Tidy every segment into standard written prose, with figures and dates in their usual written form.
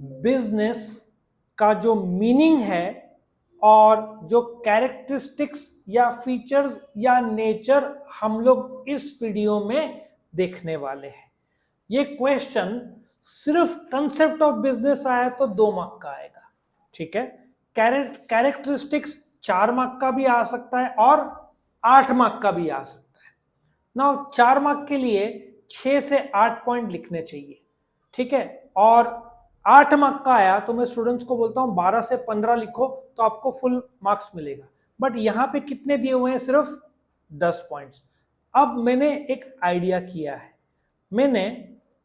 Business का जो meaning है और जो कैरेक्टरिस्टिक्स या फीचर्स या नेचर हम लोग इस वीडियो में देखने वाले हैं। ये क्वेश्चन सिर्फ कंसेप्ट ऑफ बिजनेस आया तो 2 मार्क का आएगा, ठीक है। कैरेक्टरिस्टिक्स 4 मार्क का भी आ सकता है और 8 मार्क का भी आ सकता है ना। 4 मार्क के लिए 6 से 8 पॉइंट लिखने चाहिए, ठीक है। और 8 मार्क का आया तो मैं स्टूडेंट्स को बोलता हूं 12 से 15 लिखो तो आपको फुल मार्क्स मिलेगा। बट यहां पे कितने दिए हुए हैं? सिर्फ 10 पॉइंट्स। अब मैंने एक आइडिया किया है, मैंने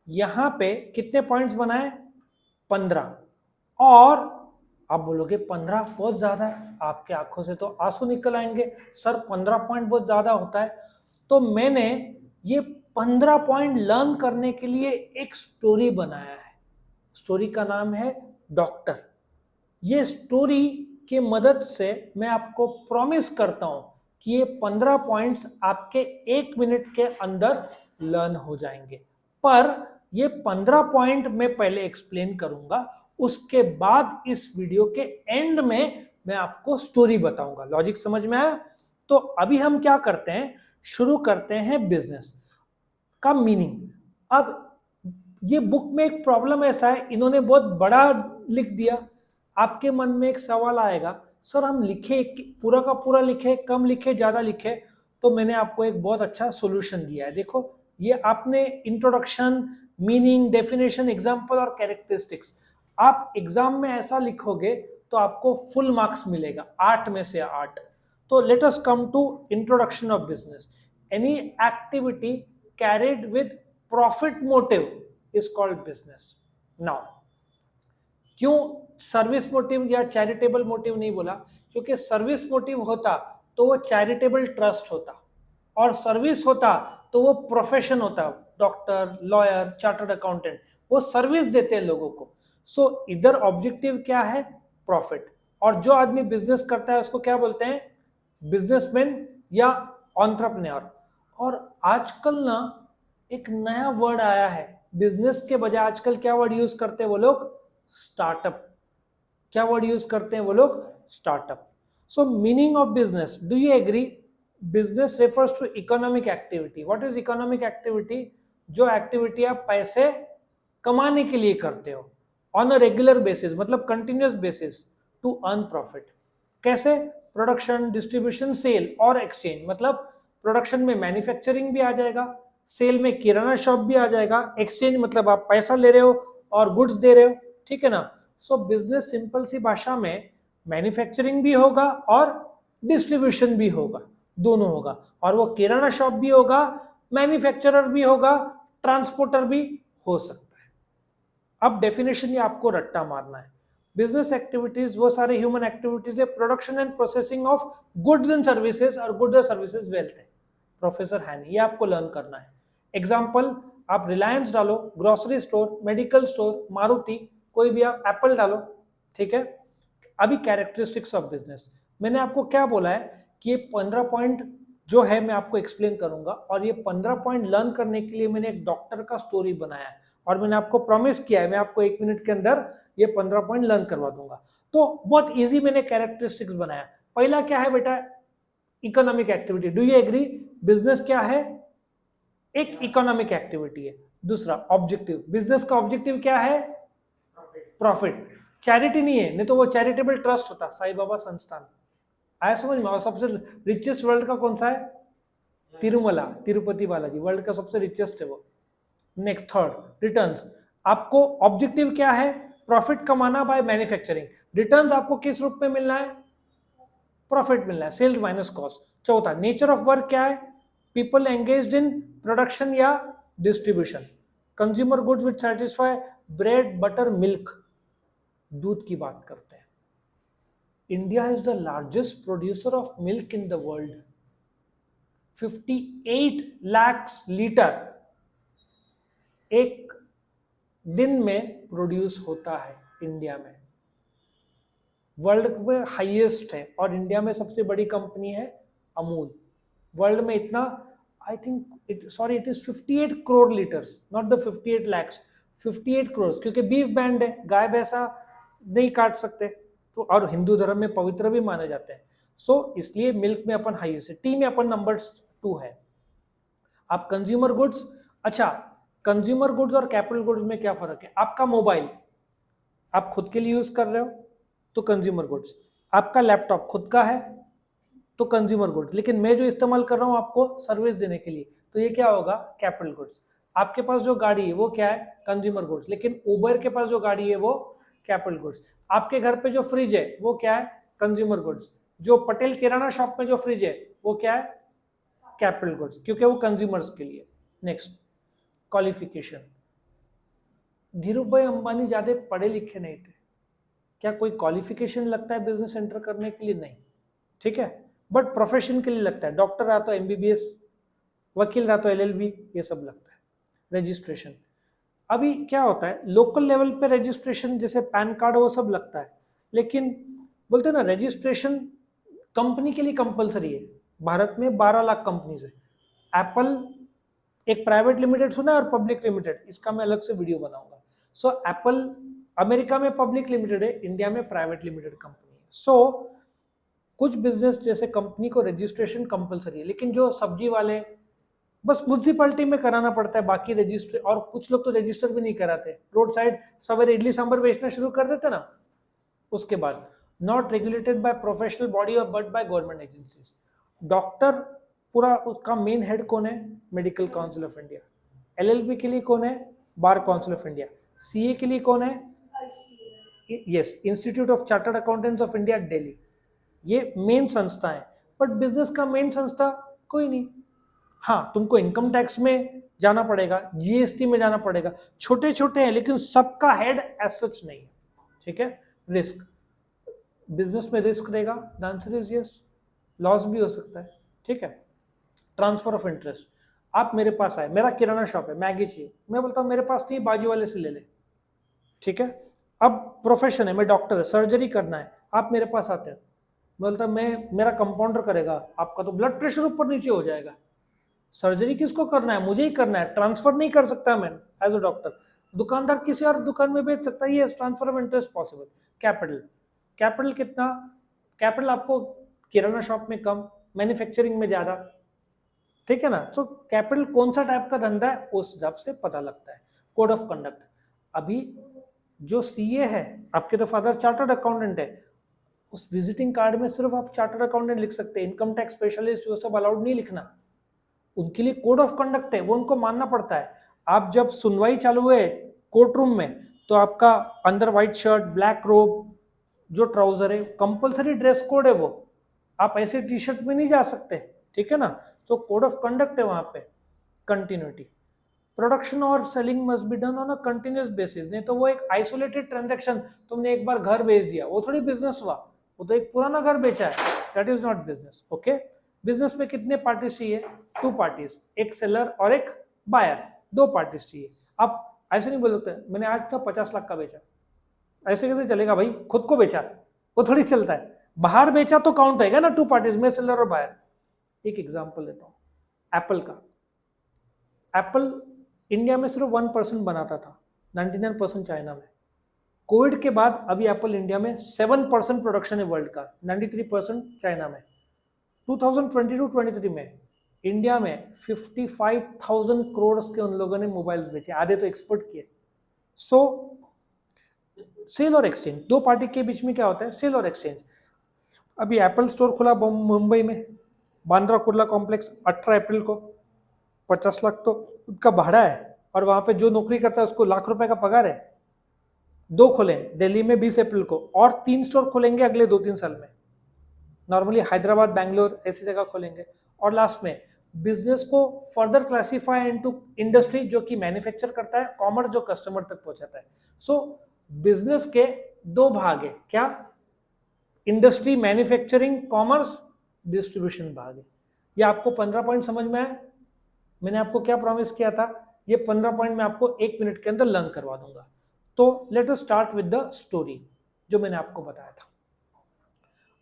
यहां पे कितने पॉइंट्स बनाए? 15। और आप बोलोगे 15 बहुत ज्यादा है, आपके आंखों से तो आंसू निकल आएंगे, सर 15 पॉइंट बहुत ज्यादा होता है। तो मैंने ये 15 पॉइंट लर्न करने के लिए एक स्टोरी बनाया है। स्टोरी का नाम है डॉक्टर। ये स्टोरी की मदद से मैं आपको प्रॉमिस करता हूं कि ये 15 पॉइंट्स आपके 1 मिनट के अंदर लर्न हो जाएंगे। पर ये 15 पॉइंट मैं पहले एक्सप्लेन करूंगा, उसके बाद इस वीडियो के एंड में मैं आपको स्टोरी बताऊंगा। लॉजिक समझ में आया? तो अभी हम क्या करते हैं, शुरू करते हैं बिजनेस का मीनिंग। अब ये बुक में एक प्रॉब्लम ऐसा है, इन्होंने बहुत बड़ा लिख दिया। आपके मन में एक सवाल आएगा, सर हम लिखे पूरा का पूरा लिखे, कम लिखे, ज्यादा लिखे? तो मैंने आपको एक बहुत अच्छा सॉल्यूशन दिया है। देखो, ये आपने इंट्रोडक्शन, मीनिंग, डेफिनेशन, एग्जांपल और कैरेक्टरिस्टिक्स, आप एग्जाम में ऐसा लिखोगे तो आपको फुल मार्क्स मिलेगा, 8 में से 8। तो let us come to introduction of business. Any activity carried with profit motive is called business. Now, क्यों सर्विस मोटिव या चैरिटेबल मोटिव नहीं बोला? क्योंकि सर्विस मोटिव होता तो वो चैरिटेबल ट्रस्ट होता, और सर्विस होता तो वो प्रोफेशन होता, डॉक्टर, लॉयर, चार्टर्ड अकाउंटेंट, वो सर्विस देते हैं लोगों को। सो इधर ऑब्जेक्टिव क्या है? प्रॉफिट। और जो आदमी बिजनेस करता है उसको क्या बोलते हैं? बिजनेसमैन या एंटरप्रेन्योर। और आजकल ना एक नया वर्ड आया है, बिजनेस के बजाय आजकल क्या वर्ड यूज करते हैं वो लोग? स्टार्टअप। क्या वर्ड यूज करते हैं वो लोग? Startup. So meaning of business, do you agree? Business refers to economic activity. What is economic activity? जो एक्टिविटी आप पैसे कमाने के लिए करते हो ऑन अ रेगुलर बेसिस, मतलब continuous basis, to earn profit. कैसे? प्रोडक्शन, डिस्ट्रीब्यूशन, सेल और एक्सचेंज। मतलब प्रोडक्शन में मैन्युफैक्चरिंग भी आ जाएगा, सेल में किराना शॉप भी आ जाएगा, एक्सचेंज मतलब आप पैसा ले रहे हो और गुड्स दे रहे हो, ठीक है ना। सो बिजनेस सिंपल सी भाषा में मैन्युफैक्चरिंग भी होगा और डिस्ट्रीब्यूशन भी होगा, दोनों होगा। और वो किराना शॉप भी होगा, मैन्युफैक्चरर भी होगा, ट्रांसपोर्टर भी हो सकता है। अब डेफिनेशन ये आपको रट्टा मारना है। बिजनेस एक्टिविटीज वो सारे ह्यूमन एक्टिविटीज है, production and processing of goods and services, और गुड्स और सर्विसेज वेल्थ है। प्रोफेसर है नहीं, ये आपको लर्न करना है। एग्जाम्पल, आप रिलायंस डालो, grocery store, medical store, Maruti, कोई भी आप एप्पल डालो, ठीक है। अभी कैरेक्टरिस्टिक्स ऑफ बिजनेस, मैंने आपको क्या बोला है कि ये 15 पॉइंट जो है मैं आपको एक्सप्लेन करूंगा, और ये 15 पॉइंट लर्न करने के लिए मैंने एक डॉक्टर का स्टोरी बनाया है, और मैंने आपको प्रॉमिस किया है मैं आपको 1 मिनट के अंदर ये 15 पॉइंट लर्न करवा दूंगा। तो बहुत इजी मैंने कैरेक्टरिस्टिक्स बनाया। पहला क्या है बेटा? Economic activity. Do you agree? Business क्या है? एक इकोनॉमिक एक्टिविटी है। दूसरा ऑब्जेक्टिव, बिजनेस का ऑब्जेक्टिव क्या है? प्रॉफिट। चैरिटी नहीं है, नहीं तो वो चैरिटेबल ट्रस्ट होता, साई बाबा संस्थान। आया समझ में? और सबसे रिचेस्ट वर्ल्ड का कौन सा है? तिरुमला, तिरुपति बालाजी, वर्ल्ड का सबसे रिचेस्ट है वो। Next, third, returns. आपको ऑब्जेक्टिव क्या है? प्रॉफिट कमाना बाय मैन्युफैक्चरिंग। रिटर्न्स आपको किस रूप में मिलना है? प्रॉफिट मिलना है, सेल्स माइनस कॉस्ट। चौथा, नेचर ऑफ वर्क क्या है? पीपल एंगेज्ड इन प्रोडक्शन या distribution. Consumer goods which satisfy bread, butter, milk, दूध की बात करते हैं। India is the largest producer of milk in the world. 58 lakh litre एक दिन में प्रोड्यूस होता है इंडिया में, वर्ल्ड में हाईएस्ट है। और इंडिया में सबसे बड़ी कंपनी है अमूल। वर्ल्ड में इतना, I think it is 58 crore litres, not the 58 lakhs, 58 crore, क्योंकि बीफ बैंड है, गाय भैंसा नहीं काट सकते, तो और हिंदू धर्म में पवित्र भी माने जाते हैं, सो इसलिए मिल्क में अपन हाईएस्ट है, टी में अपन नंबर 2 है। आप कंज्यूमर गुड्स, अच्छा कंज्यूमर गुड्स और कैपिटल गुड्स में क्या फर्क है? आपका मोबाइल आप खुद के लिए यूज कर रहे हो तो कंज्यूमर गुड्स, आपका लैपटॉप खुद का है तो कंज्यूमर गुड्स, लेकिन मैं जो इस्तेमाल कर रहा हूं आपको सर्विस देने के लिए, तो ये क्या होगा? Capital goods. आपके पास जो गाड़ी है वो क्या है? कंज्यूमर गुड्स, लेकिन उबर के पास जो गाड़ी है वो कैपिटल गुड्स। आपके घर पे जो फ्रिज है वो क्या है? Consumer goods. जो पटेल किराना शॉप में जो फ्रिज है वो क्या है? कैपिटल गुड्स, क्योंकि वो कंज्यूमर्स के लिए। Next, qualification. धीरूभाई भाई अंबानी ज्यादा पढ़े लिखे नहीं थे, क्या कोई क्वालिफिकेशन लगता है बिजनेस एंटर करने के लिए? नहीं, ठीक है, बट प्रोफेशन के लिए लगता है। डॉक्टर रहा तो एमबीबीएस, वकील रहा तो एलएलबी, ये सब लगता है। रजिस्ट्रेशन, अभी क्या होता है लोकल लेवल पे रजिस्ट्रेशन, जैसे पैन कार्ड वो सब लगता है, लेकिन बोलते हैं ना रजिस्ट्रेशन कंपनी के लिए कंपलसरी है। भारत में 12 लाख कंपनीज है। एप्पल एक प्राइवेट लिमिटेड सुना है और पब्लिक लिमिटेड, इसका मैं अलग से वीडियो बनाऊंगा। सो एप्पल अमेरिका में पब्लिक लिमिटेड है, इंडिया में प्राइवेट लिमिटेड कंपनी है। सो कुछ बिजनेस जैसे कंपनी को रजिस्ट्रेशन कंपलसरी है, लेकिन जो सब्जी वाले बस म्यूनसिपैलिटी में कराना पड़ता है, बाकी रजिस्टर, और कुछ लोग तो रजिस्टर भी नहीं कराते, रोड साइड सवेरे इडली सांभर बेचना शुरू कर देते ना। उसके बाद not regulated by professional body और but by government agencies. Doctor पूरा उसका मेन हेड कौन है? Medical council of India. LLB के लिए कौन है? Bar council of India. CA के लिए कौन है? Yes, institute of chartered accountants of India Delhi. ये मेन संस्था है, बट बिजनेस का मेन संस्था कोई नहीं। हाँ, तुमको इनकम टैक्स में जाना पड़ेगा, जीएसटी में जाना पड़ेगा, छोटे छोटे हैं, लेकिन सबका हेड एज सच नहीं है, ठीक है। रिस्क, बिजनेस में रिस्क रहेगा, the answer is yes, loss भी हो सकता है, ठीक है। ट्रांसफर ऑफ इंटरेस्ट, आप मेरे पास आए, मेरा किराना शॉप है, मैगी चाहिए, मैं बोलता हूँ मेरे पास नहीं, बाजू वाले से ले ले, ठीक है। अब प्रोफेशन है, मैं डॉक्टर है, सर्जरी करना है, आप मेरे पास आते हैं, बोलता मैं, मेरा कंपाउंडर करेगा, आपका तो ब्लड प्रेशर ऊपर नीचे हो जाएगा। सर्जरी किसको करना है? मुझे ही करना है, ट्रांसफर नहीं कर सकता मैं एज अ डॉक्टर। दुकानदार किसी और दुकान में बेच सकता है, ये transfer of interest possible. Capital, capital कितना? कैपिटल आपको किराना शॉप में कम, मैन्युफैक्चरिंग में ज्यादा, ठीक है ना। तो कैपिटल कौन सा टाइप का धंधा है उस हिसाब से पता लगता है। कोड ऑफ कंडक्ट, अभी जो सीए है, आपके तो फादर चार्टर्ड अकाउंटेंट है, उस विजिटिंग कार्ड में सिर्फ आप चार्टर्ड अकाउंटेंट लिख सकते हैं, इनकम टैक्स स्पेशलिस्ट वो सब अलाउड नहीं लिखना। उनके लिए कोड ऑफ कंडक्ट है, वो उनको मानना पड़ता है। आप जब सुनवाई चालू हुए कोर्ट रूम में, तो आपका अंदर व्हाइट शर्ट, ब्लैक रोब, जो ट्राउजर है, कंपलसरी ड्रेस कोड है वो, आप ऐसे टी शर्ट में नहीं जा सकते, ठीक है ना। तो कोड ऑफ कंडक्ट है वहां पे। कंटिन्यूटी, प्रोडक्शन और selling must be done on a continuous basis, नहीं तो वो एक आइसोलेटेड ट्रांजैक्शन, तुमने एक बार घर बेच दिया, वो थोड़ी बिजनेस हुआ, वो तो एक पुराना घर बेचा है, that is not business, okay. Business में कितने पार्टीज चाहिए? 2 पार्टीज, एक सेलर और एक बायर, 2 पार्टीज चाहिए। आप ऐसे नहीं बोल सकते मैंने आज तक 50 लाख का बेचा, ऐसे कैसे चलेगा भाई, खुद को बेचा, वो थोड़ी चलता है। बाहर बेचा तो काउंट होगा ना, 2 पार्टीज में, सेलर और बायर। एक एग्जांपल देता हूं, एप्पल का। एप्पल इंडिया में सिर्फ 1% बनाता था, 99% चाइना में। कोविड के बाद अभी एप्पल इंडिया में 7% प्रोडक्शन है वर्ल्ड का, 93% चाइना में। 2022-23 में इंडिया में 55,000 करोड़ के उन लोगों ने मोबाइल्स बेचे, आधे तो एक्सपोर्ट किए। सो सेल और एक्सचेंज, 2 पार्टी के बीच में क्या होता है? सेल और एक्सचेंज। अभी एप्पल स्टोर खुला मुंबई में, बांद्रा कुर्ला कॉम्प्लेक्स, 18 अप्रैल को। 50 लाख तो उसका भाड़ा है, और वहां पे जो नौकरी करता है उसको लाख रुपए का पगार है। 2 खोले दिल्ली में 20 अप्रैल को, और 3 स्टोर खोलेंगे अगले 2-3 साल में, नॉर्मली हैदराबाद, बैंगलोर ऐसी जगह खोलेंगे। और लास्ट में बिजनेस को फर्दर क्लासिफाई इनटू इंडस्ट्री, जो कि मैन्युफैक्चर करता है, कॉमर्स जो कस्टमर तक पहुंचाता है। सो बिजनेस के 2 भाग है, क्या? इंडस्ट्री, मैन्युफैक्चरिंग, कॉमर्स, डिस्ट्रीब्यूशन भाग है। ये आपको 15 पॉइंट समझ में आए? मैंने आपको क्या प्रॉमिस किया था? ये 15 पॉइंट मैं आपको 1 मिनट के अंदर लर्न करवा दूंगा। तो let us start with the story जो मैंने आपको बताया था।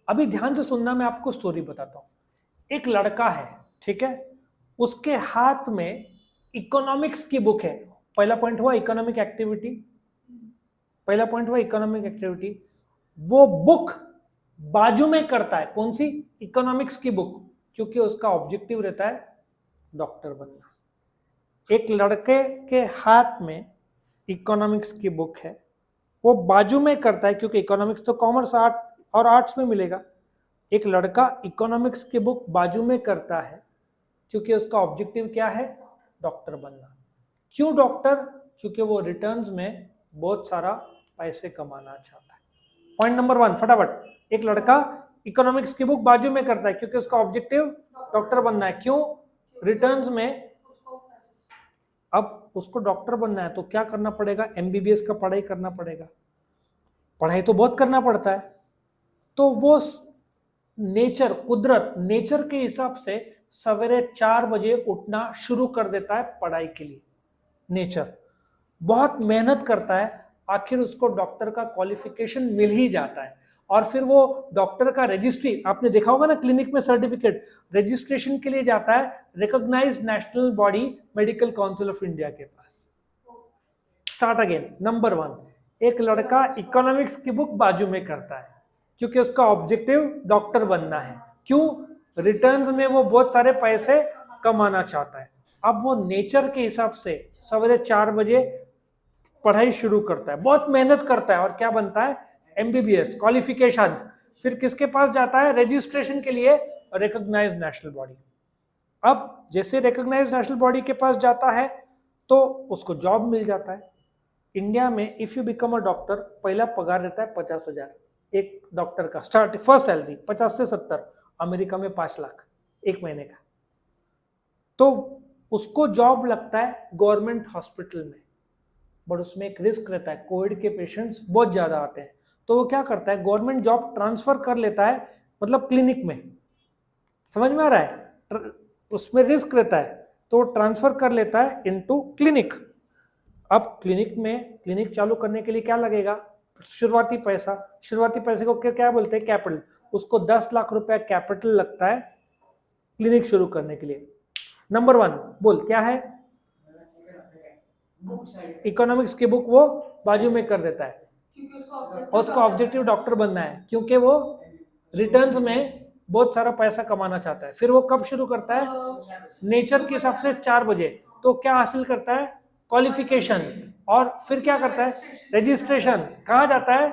अभी ध्यान से सुनना, मैं आपको स्टोरी बताता हूं। एक लड़का है, ठीक है, उसके हाथ में इकोनॉमिक्स की बुक है, पहला पॉइंट हुआ इकोनॉमिक एक्टिविटी, पहला पॉइंट हुआ इकोनॉमिक एक्टिविटी। वो बुक बाजू में करता है, कौन सी? इकोनॉमिक्स की बुक, क्योंकि उसका ऑब्जेक्टिव रहता है डॉक्टर बनना। एक लड़के के हाथ में इकोनॉमिक्स की बुक है, वो बाजू में करता है, क्योंकि इकोनॉमिक्स तो कॉमर्स आर्ट और आर्ट्स में मिलेगा। एक लड़का इकोनॉमिक्स की बुक बाजू में करता है क्योंकि उसका ऑब्जेक्टिव क्या है? डॉक्टर बनना। क्यों डॉक्टर? क्योंकि वो रिटर्न्स में बहुत सारा पैसे कमाना चाहता है। पॉइंट नंबर 1 फटाफट। एक लड़का इकोनॉमिक्स की बुक बाजू में करता है क्योंकि उसका ऑब्जेक्टिव डॉक्टर बनना है। क्यों? रिटर्न्स में। अब उसको डॉक्टर बनना है तो क्या करना पड़ेगा? एमबीबीएस का पढ़ाई करना पड़ेगा। पढ़ाई तो बहुत करना पड़ता है। तो वो नेचर, कुदरत, नेचर के हिसाब से सवेरे 4 बजे उठना शुरू कर देता है पढ़ाई के लिए। नेचर बहुत मेहनत करता है, आखिर उसको डॉक्टर का क्वालिफिकेशन मिल ही जाता है। और फिर वो डॉक्टर का रजिस्ट्री, आपने देखा होगा ना क्लिनिक में सर्टिफिकेट, रजिस्ट्रेशन के लिए जाता है recognised national body medical council of India के पास। Start again. नंबर 1, एक लड़का इकोनॉमिक्स की बुक बाजू में करता है क्योंकि उसका ऑब्जेक्टिव डॉक्टर बनना है। क्यों? रिटर्न्स में वो बहुत सारे पैसे कमाना चाहता है। अब वो नेचर के हिसाब से सवेरे 4 बजे पढ़ाई शुरू करता है, बहुत मेहनत करता है और क्या बनता है? MBBS qualification. फिर किसके पास जाता है? रजिस्ट्रेशन के लिए, रिकॉग्नाइज्ड नेशनल बॉडी। अब जैसे रिकॉग्नाइज्ड नेशनल बॉडी के पास जाता है तो उसको जॉब मिल जाता है। इंडिया में if you become a doctor, पहला पगार रहता है 50,000 एक डॉक्टर का, स्टार्ट फर्स्ट सैलरी 50 से 70। अमेरिका में 5 लाख एक महीने का। तो उसको जॉब लगता है गवर्नमेंट हॉस्पिटल में, बट उसमें एक रिस्क रहता है, कोविड के पेशेंट्स बहुत ज्यादा आते हैं। तो वो क्या करता है? गवर्नमेंट जॉब ट्रांसफर कर लेता है, मतलब क्लिनिक में। समझ में आ रहा है? उसमें रिस्क रहता है तो ट्रांसफर कर लेता है इनटू क्लिनिक। अब क्लिनिक में, क्लिनिक चालू करने के लिए क्या लगेगा? शुरुआती पैसा। शुरुआती पैसे को क्या बोलते हैं? कैपिटल। उसको 10 लाख रुपया कैपिटल लगता है क्लिनिक शुरू करने के लिए। नंबर 1 बोल क्या है? इकोनॉमिक्स की बुक वो बाजू में कर देता है और उसका ऑब्जेक्टिव डॉक्टर बनना है क्योंकि वो रिटर्न्स में बहुत सारा पैसा कमाना चाहता है। फिर वो कब शुरू करता है? नेचर के हिसाब से 4 बजे। तो क्या हासिल करता है? क्वालिफिकेशन। और फिर क्या करता है? रजिस्ट्रेशन। कहाँ जाता है?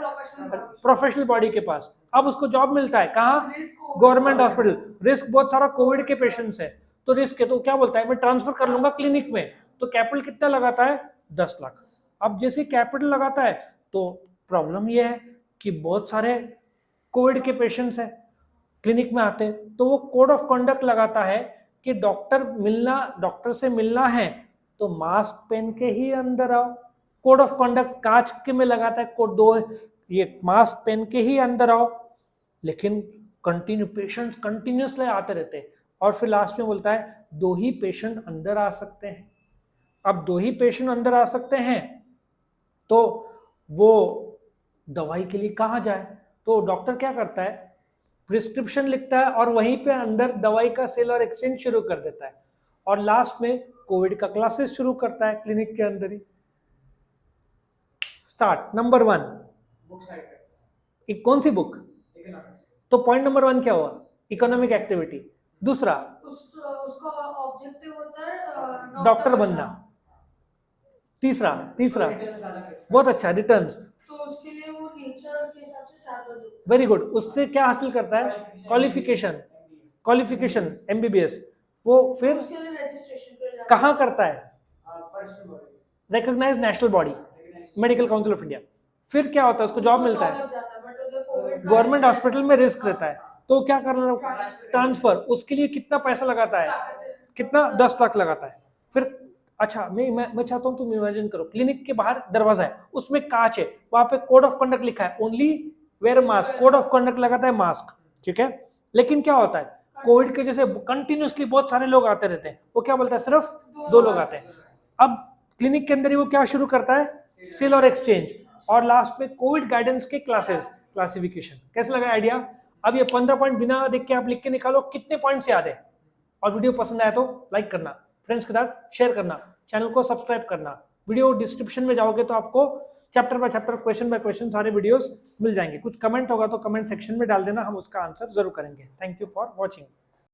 प्रोफेशनल बॉडी के पास। अब उसको जॉब मिलता है कहाँ? Government hospital. रिस्क बहुत सारा, कोविड के पेशेंट्स है तो रिस्क है, तो क्या बोलता है? मैं ट्रांसफर कर लूंगा क्लिनिक में। तो कैपिटल कितना लगाता है? 10 लाख। अब जैसे कैपिटल लगाता है तो प्रॉब्लम यह है कि बहुत सारे कोविड के पेशेंट्स हैं, क्लिनिक में आते हैं, तो वो कोड ऑफ कंडक्ट लगाता है कि डॉक्टर से मिलना है तो मास्क पहन के ही अंदर आओ। कोड ऑफ कंडक्ट कांच के में लगाता है, कोड 2 ये मास्क पहन के ही अंदर आओ। लेकिन पेशेंट्स कंटिन्यूसली आते रहते हैं और फिर लास्ट में बोलता है 2 ही पेशेंट अंदर आ सकते हैं। अब 2 ही पेशेंट अंदर आ सकते हैं तो वो दवाई के लिए कहाँ जाए? तो डॉक्टर क्या करता है? प्रिस्क्रिप्शन लिखता है और वहीं पे अंदर दवाई का सेल और एक्सचेंज शुरू कर देता है और लास्ट में कोविड का क्लासेस शुरू करता है क्लिनिक के अंदर ही। स्टार्ट। नंबर 1 कौन सी बुक? तो पॉइंट नंबर 1 क्या हुआ? Economic activity. दूसरा उसका ऑब्जेक्टिव होता है डॉक्टर बनना। तीसरा बहुत अच्छा, रिटर्न्स। तो उसके लिए वो नेचर के हिसाब से 4 बजे। Very good. उससे क्या हासिल करता है? Qualification MBBS. वो फिर उसके लिए रजिस्ट्रेशन कहाँ करता है? Recognised national body medical council of India. फिर क्या होता है? उसको जॉब मिलता है गवर्नमेंट हॉस्पिटल में। रिस्क रहता है तो क्या करना? ट्रांसफर। उसके लिए कितना पैसा लगाता है? कितना? 10 लाख लगाता है। फिर अच्छा, मैं चाहता हूं तुम इमेजिन करो, क्लिनिक के बाहर दरवाजा है, उसमें कांच है, वहां पे कोड ऑफ कंडक्ट लिखा है only wear mask. Code of conduct लगाता है मास्क, ठीक है। लेकिन क्या होता है? कोविड के जैसे कंटिन्यूसली बहुत सारे लोग आते रहते हैं, वो क्या बोलता है? सिर्फ 2 लोग आते हैं। अब क्लिनिक के अंदर ही वो क्या शुरू करता है? सेल और एक्सचेंज। और लास्ट में कोविड गाइडेंस के क्लासेस, क्लासिफिकेशन। कैसे लगा आइडिया? अब ये 15 पॉइंट बिना देख के आप लिख के निकालो कितने पॉइंट्स याद है। और वीडियो पसंद आया तो लाइक करना, फ्रेंड्स के साथ शेयर करना, चैनल को सब्सक्राइब करना। वीडियो डिस्क्रिप्शन में जाओगे तो आपको chapter by chapter, question by question सारे वीडियोस मिल जाएंगे। कुछ कमेंट होगा तो कमेंट सेक्शन में डाल देना, हम उसका आंसर जरूर करेंगे। Thank you for watching.